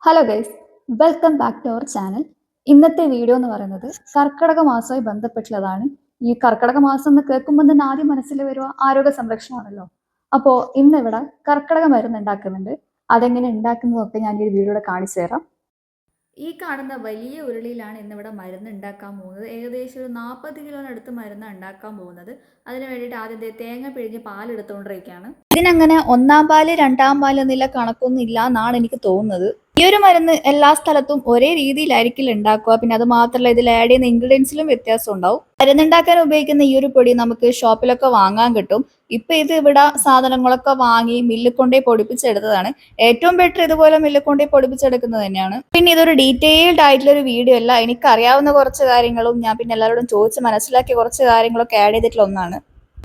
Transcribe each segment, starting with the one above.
Hello guys, welcome back to our channel. ഇന്നത്തെ video എന്ന് പറയുന്നത് കർക്കിടക മാസവുമായി ബന്ധപ്പെട്ടുള്ളതാണ്. ഈ കർക്കിടക മാസം എന്ന് കേൾക്കുമ്പോൾ തന്നെ ആദ്യം മനസ്സിൽ വരുക ആരോഗ്യ സംരക്ഷണമാണല്ലോ. അപ്പോൾ ഇന്ന് ഇവിടെ കർക്കിടക മരുന്ന് ഉണ്ടാക്കുന്നുണ്ട്. അതെങ്ങനെ ഉണ്ടാക്കുന്നതൊക്കെ ഞാൻ ഈ വീഡിയോയുടെ കാണിച്ചു തരാം. ഈ കാണുന്ന വലിയ ഉരുളിയിലാണ് ഇന്നിവിടെ മരുന്ന് ഉണ്ടാക്കാൻ പോകുന്നത്. ഏകദേശം ഒരു 40 കിലോനടുത്ത് മരുന്ന് ഉണ്ടാക്കാൻ പോകുന്നത്. അതിന് വേണ്ടിയിട്ട് ആദ്യം തേങ്ങ പിഴിഞ്ഞ് പാലെടുത്തുകൊണ്ടിരിക്കുകയാണ്. ഇതിനങ്ങനെ ഒന്നാം പാല് രണ്ടാം പാല് എന്നുള്ള കണക്കൊന്നും ഇല്ല എന്നാണ് എനിക്ക് തോന്നുന്നത്. ഈ ഒരു മരുന്ന് എല്ലാ സ്ഥലത്തും ഒരേ രീതിയിലായിരിക്കില്ല ഉണ്ടാക്കുക. പിന്നെ അത് മാത്രമല്ല, ഇതിൽ ആഡ് ചെയ്യുന്ന ഇൻഗ്രീഡിയൻസിലും വ്യത്യാസം ഉണ്ടാവും. മരുന്നുണ്ടാക്കാൻ ഉപയോഗിക്കുന്ന ഈ ഒരു പൊടി നമുക്ക് ഷോപ്പിലൊക്കെ വാങ്ങാൻ കിട്ടും. ഇപ്പൊ ഇത് ഇവിടെ സാധനങ്ങളൊക്കെ വാങ്ങി മില്ലിൽ കൊണ്ടേ പൊടിപ്പിച്ചെടുത്തതാണ്. ഏറ്റവും ബെറ്റർ ഇതുപോലെ മില്ലിൽ കൊണ്ടേ പൊടിപ്പിച്ചെടുക്കുന്നത് തന്നെയാണ്. പിന്നെ ഇതൊരു ഡീറ്റെയിൽഡ് ആയിട്ടുള്ള ഒരു വീഡിയോ അല്ല. എനിക്കറിയാവുന്ന കുറച്ച് കാര്യങ്ങളും ഞാൻ പിന്നെ എല്ലാവരോടും ചോദിച്ച് മനസ്സിലാക്കിയ കുറച്ച് കാര്യങ്ങളൊക്കെ ആഡ് ചെയ്തിട്ടുള്ള ഒന്നാണ്.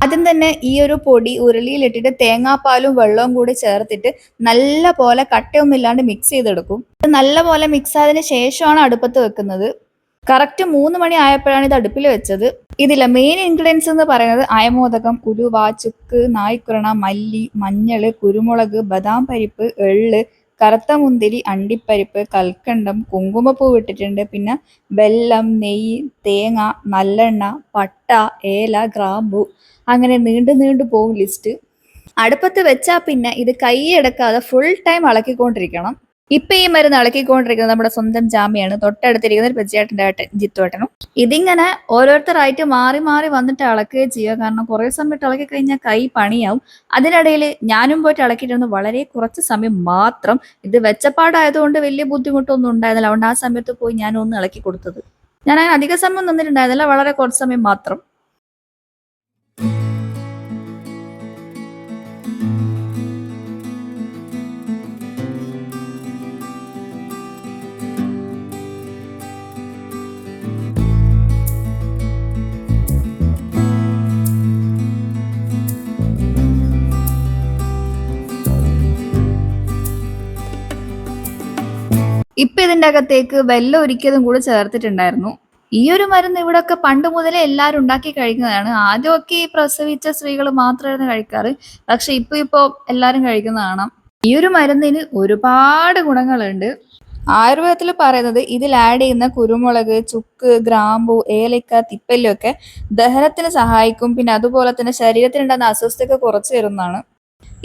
ആദ്യം തന്നെ ഈ ഒരു പൊടി ഉരുളിയിലിട്ടിട്ട് തേങ്ങാപ്പാലും വെള്ളവും കൂടി ചേർത്തിട്ട് നല്ല പോലെ കട്ടയൊന്നുമില്ലാണ്ട് മിക്സ് ചെയ്തെടുക്കും. ഇത് നല്ല പോലെ മിക്സ് ആയതിനു ശേഷമാണ് അടുപ്പത്ത് വെക്കുന്നത്. കറക്റ്റ് 3 മണി ആയപ്പോഴാണ് ഇത് അടുപ്പിൽ വെച്ചത്. ഇതിലെ മെയിൻ ഇൻഗ്രീഡിയൻസ് എന്ന് പറയുന്നത് അയമോദകം, ഉലുവ, ചുക്ക്, നായ്ക്കുരണ, മല്ലി, മഞ്ഞള്, കുരുമുളക്, ബദാം പരിപ്പ്, എള്ള്, കറുത്ത മുന്തിരി, അണ്ടിപ്പരിപ്പ്, കൽക്കണ്ടം, കുങ്കുമപ്പൂ ഇട്ടിട്ടുണ്ട്. പിന്നെ വെല്ലം, നെയ്യ്, തേങ്ങ, നല്ലെണ്ണ, പട്ട, ഏല, ഗ്രാമ്പു, അങ്ങനെ നീണ്ടു നീണ്ടു പോകും ലിസ്റ്റ്. അടുപ്പത്ത് വെച്ചാൽ പിന്നെ ഇത് കൈയെടുക്കാതെ ഫുൾ ടൈം ഇളക്കിക്കൊണ്ടിരിക്കണം. ഇപ്പൊ ഈ മരുന്ന് ഇളക്കിക്കൊണ്ടിരിക്കുന്നത് നമ്മുടെ സ്വന്തം ജാമ്യാണ്. തൊട്ടടുത്തിരിക്കുന്ന പെച്ചിയേട്ടൻ്റെ ജിത്തുവേട്ടനും. ഇതിങ്ങനെ ഓരോരുത്തരായിട്ട് മാറി മാറി വന്നിട്ട് ഇളക്കുകയും ചെയ്യുക. കാരണം കുറെ സമയത്ത് ഇളക്കി കഴിഞ്ഞാൽ കൈ പണിയാവും. അതിനിടയിൽ ഞാനും പോയിട്ട് ഇളക്കിയിട്ടൊന്ന് വളരെ കുറച്ച് സമയം മാത്രം. ഇത് വെച്ചപ്പാടായതുകൊണ്ട് വലിയ ബുദ്ധിമുട്ടൊന്നും ഉണ്ടായിരുന്നില്ല. അതുകൊണ്ട് ആ സമയത്ത് പോയി ഞാനൊന്ന് ഇളക്കി കൊടുത്തത്. ഞാൻ അങ്ങനെ അധിക സമയം നിന്നിട്ടുണ്ടായിരുന്നില്ല, വളരെ കുറച്ച് സമയം മാത്രം. ഇപ്പൊ ഇതിന്റെ അകത്തേക്ക് വെല്ലം ഒരിക്കലും കൂടെ ചേർത്തിട്ടുണ്ടായിരുന്നു. ഈ ഒരു മരുന്ന് ഇവിടെയൊക്കെ പണ്ട് മുതലേ എല്ലാവരും ഉണ്ടാക്കി കഴിക്കുന്നതാണ്. ആദ്യമൊക്കെ ഈ പ്രസവിച്ച സ്ത്രീകൾ മാത്രമായിരുന്നു കഴിക്കാറ്. പക്ഷെ ഇപ്പൊ എല്ലാവരും കഴിക്കുന്നതാണ്. ഈ ഒരു മരുന്നിന് ഒരുപാട് ഗുണങ്ങളുണ്ട്. ആയുർവേദത്തിൽ പറയുന്നത് ഇതിൽ ആഡ് ചെയ്യുന്ന കുരുമുളക്, ചുക്ക്, ഗ്രാമ്പു, ഏലക്ക, തിപ്പല്ലൊക്കെ ദഹനത്തിന് സഹായിക്കും. പിന്നെ അതുപോലെ തന്നെ ശരീരത്തിനുണ്ടാകുന്ന അസ്വസ്ഥത കുറച്ചു തരുന്നതാണ്.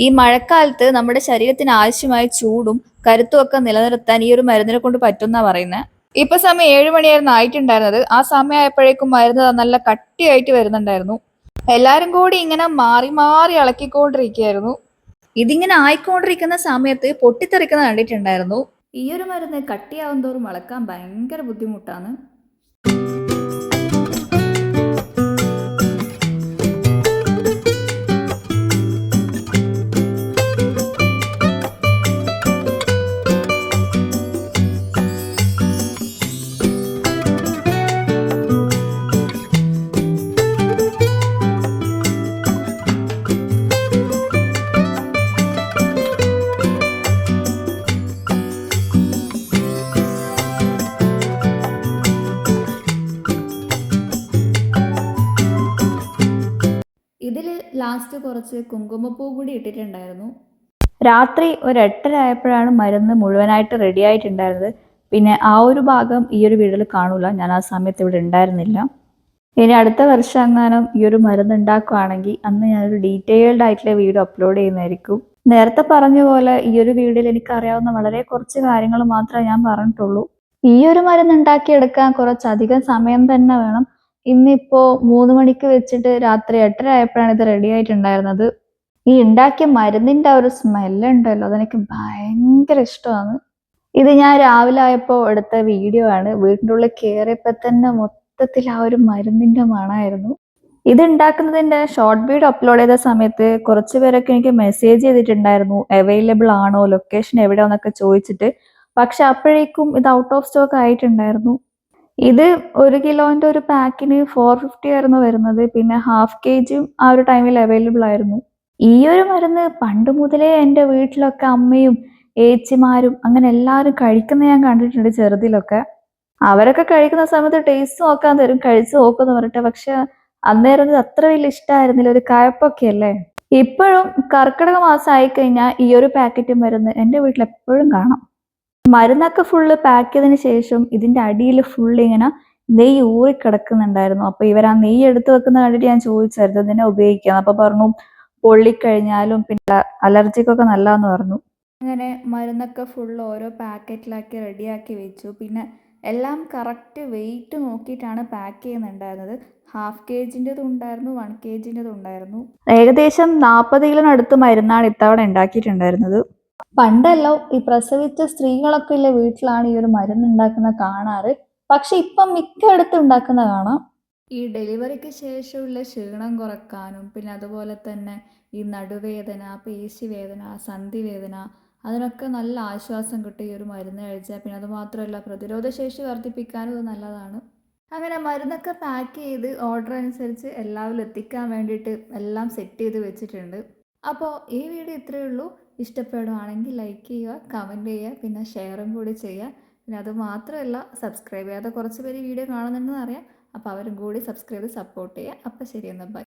ഈ മഴക്കാലത്ത് നമ്മുടെ ശരീരത്തിന് ആവശ്യമായ ചൂടും കരുത്തും ഒക്കെ നിലനിർത്താൻ ഈ ഒരു മരുന്നിനെ കൊണ്ട് പറ്റുന്ന പറയുന്നത്. ഇപ്പൊ സമയം 7 മണിയായിരുന്നു ആയിട്ടുണ്ടായിരുന്നത്. ആ സമയമായപ്പോഴേക്കും മരുന്ന് നല്ല കട്ടിയായിട്ട് വരുന്നുണ്ടായിരുന്നു. എല്ലാരും കൂടി ഇങ്ങനെ മാറി മാറി ഇളക്കിക്കൊണ്ടിരിക്കുകയായിരുന്നു. ഇതിങ്ങനെ ആയിക്കൊണ്ടിരിക്കുന്ന സമയത്ത് പൊട്ടിത്തെറിക്കുന്ന കണ്ടിട്ടുണ്ടായിരുന്നു. ഈ ഒരു മരുന്ന് കട്ടിയാവും തോറും ഇളക്കാൻ ഭയങ്കര ബുദ്ധിമുട്ടാണ്. ഇതിൽ ലാസ്റ്റ് കുറച്ച് കുങ്കുമപ്പൂ കൂടി ഇട്ടിട്ടുണ്ടായിരുന്നു. രാത്രി ഒരു 8:30 ആയപ്പോഴാണ് മരുന്ന് മുഴുവനായിട്ട് റെഡി ആയിട്ടുണ്ടായിരുന്നത്. പിന്നെ ആ ഒരു ഭാഗം ഈ ഒരു വീഡിയോയിൽ കാണൂല. ഞാൻ ആ സമയത്ത് ഇവിടെ ഉണ്ടായിരുന്നില്ല. ഇനി അടുത്ത വർഷം എങ്ങാനും ഈ ഒരു മരുന്ന് ഉണ്ടാക്കുകയാണെങ്കിൽ അന്ന് ഞാനൊരു ഡീറ്റെയിൽഡ് ആയിട്ടുള്ള വീഡിയോ അപ്ലോഡ് ചെയ്യുന്നതായിരിക്കും. നേരത്തെ പറഞ്ഞ പോലെ ഈ ഒരു വീഡിയോയിൽ എനിക്കറിയാവുന്ന വളരെ കുറച്ച് കാര്യങ്ങൾ മാത്രമേ ഞാൻ പറഞ്ഞിട്ടുള്ളൂ. ഈ ഒരു മരുന്ന് ഉണ്ടാക്കിയെടുക്കാൻ കുറച്ചധികം സമയം തന്നെ വേണം. ഇന്നിപ്പോ 3 മണിക്ക് വെച്ചിട്ട് രാത്രി 8:30 ആയപ്പോഴാണ് ഇത് റെഡി ആയിട്ടുണ്ടായിരുന്നത്. ഈ ഉണ്ടാക്കിയ മരുന്നിന്റെ ആ ഒരു സ്മെല്ലുണ്ടല്ലോ, അതെനിക്ക് ഭയങ്കര ഇഷ്ടമാണ്. ഇത് ഞാൻ രാവിലെ ആയപ്പോൾ എടുത്ത വീഡിയോ ആണ്. വീടിൻ്റെ ഉള്ളിൽ കയറിയപ്പോ തന്നെ മൊത്തത്തിൽ ആ ഒരു മരുന്നിന്റെ മണമായിരുന്നു. ഇത് ഉണ്ടാക്കുന്നതിന്റെ ഷോർട്ട് വീഡിയോ അപ്ലോഡ് ചെയ്ത സമയത്ത് കുറച്ച് പേരൊക്കെ എനിക്ക് മെസ്സേജ് ചെയ്തിട്ടുണ്ടായിരുന്നു, അവൈലബിൾ ആണോ, ലൊക്കേഷൻ എവിടെയാന്നൊക്കെ ചോദിച്ചിട്ട്. പക്ഷെ അപ്പോഴേക്കും ഇത് ഔട്ട് ഓഫ് സ്റ്റോക്ക് ആയിട്ടുണ്ടായിരുന്നു. ഇത് 1 കിലോന്റെ ഒരു പാക്കിന് 450 ആയിരുന്നു വരുന്നത്. പിന്നെ ഹാഫ് kg ആ ഒരു ടൈമിൽ അവൈലബിൾ ആയിരുന്നു. ഈ ഒരു മരുന്ന് പണ്ട് മുതലേ എൻ്റെ വീട്ടിലൊക്കെ അമ്മയും ഏച്ചിമാരും അങ്ങനെ എല്ലാവരും കഴിക്കുന്ന ഞാൻ കണ്ടിട്ടുണ്ട് ചെറുതിലൊക്കെ. അവരൊക്കെ കഴിക്കുന്ന സമയത്ത് ടേസ്റ്റ് നോക്കാൻ തരും, കഴിച്ചു നോക്കുമെന്ന് പറഞ്ഞിട്ട്. പക്ഷെ അന്നേരം ഇത് അത്ര വലിയ ഇഷ്ടമായിരുന്നില്ല, ഒരു കയപ്പൊക്കെ അല്ലേ. ഇപ്പോഴും കർക്കിടക മാസം ആയിക്കഴിഞ്ഞാൽ ഈ ഒരു പാക്കറ്റ് മരുന്ന് എൻ്റെ വീട്ടിൽ എപ്പോഴും കാണാം. മരുന്നൊക്കെ ഫുള്ള് പാക്ക് ചെയ്തതിന് ശേഷം ഇതിൻ്റെ അടിയിൽ ഫുള്ള് ഇങ്ങനെ നെയ്യ് ഊറിക്കിടക്കുന്നുണ്ടായിരുന്നു. അപ്പോൾ ഇവർ ആ നെയ്യ് എടുത്ത് വെക്കുന്ന കണ്ടിട്ട് ഞാൻ ചോദിച്ചായിരുന്നു ഇതിനെ ഉപയോഗിക്കാം. അപ്പോൾ പറഞ്ഞു പൊള്ളിക്കഴിഞ്ഞാലും പിന്നെ അലർജിക്കൊക്കെ നല്ലതെന്ന് പറഞ്ഞു. അങ്ങനെ മരുന്നൊക്കെ ഫുള്ള് ഓരോ പാക്കറ്റിലാക്കി റെഡിയാക്കി വെച്ചു. പിന്നെ എല്ലാം കറക്റ്റ് വെയിറ്റ് നോക്കിയിട്ടാണ് പാക്ക് ചെയ്യുന്നുണ്ടായിരുന്നത്. 1/2 kgൻ്റെതും ഉണ്ടായിരുന്നു, 1 kgൻ്റെതും ഉണ്ടായിരുന്നു. ഏകദേശം 40 കിലോനടുത്ത് മരുന്നാണ് ഇത്തവണ ഉണ്ടാക്കിയിട്ടുണ്ടായിരുന്നത്. പണ്ടെല്ലാം ഈ പ്രസവിച്ച സ്ത്രീകളൊക്കെ ഉള്ള വീട്ടിലാണ് ഈ ഒരു മരുന്ന് ഉണ്ടാക്കുന്നത് കാണാറ്. പക്ഷെ ഇപ്പം മിക്കയിടത്തും ഉണ്ടാക്കുന്ന കാണാം. ഈ ഡെലിവറിക്ക് ശേഷമുള്ള ക്ഷീണം കുറയ്ക്കാനും പിന്നെ അതുപോലെ തന്നെ ഈ നടുവേദന, പേശിവേദന, സന്ധിവേദന അതിനൊക്കെ നല്ല ആശ്വാസം കിട്ടും ഈ ഒരു മരുന്ന് കഴിച്ചാൽ. പിന്നെ അതുമാത്രമല്ല പ്രതിരോധശേഷി വർദ്ധിപ്പിക്കാനും ഇത് നല്ലതാണ്. അങ്ങനെ മരുന്നൊക്കെ പാക്ക് ചെയ്ത് ഓർഡർ അനുസരിച്ച് എല്ലാവരും എത്തിക്കാൻ വേണ്ടിയിട്ട് എല്ലാം സെറ്റ് ചെയ്ത് വെച്ചിട്ടുണ്ട്. അപ്പോൾ ഈ വീഡിയോ ഇത്രയേ ഉള്ളൂ. ഇഷ്ടപ്പെടുവാണെങ്കിൽ ലൈക്ക് ചെയ്യുക, കമൻറ്റ് ചെയ്യുക, പിന്നെ ഷെയറും കൂടി ചെയ്യുക. പിന്നെ അത് മാത്രമല്ല സബ്സ്ക്രൈബ് ചെയ്യാതെ കുറച്ച് പേര് വീഡിയോ കാണുന്നുണ്ടെന്ന് അറിയാം. അപ്പോൾ അവരും കൂടി സബ്സ്ക്രൈബ് സപ്പോർട്ട് ചെയ്യുക. അപ്പോൾ ശരി എന്നാൽ ബൈ.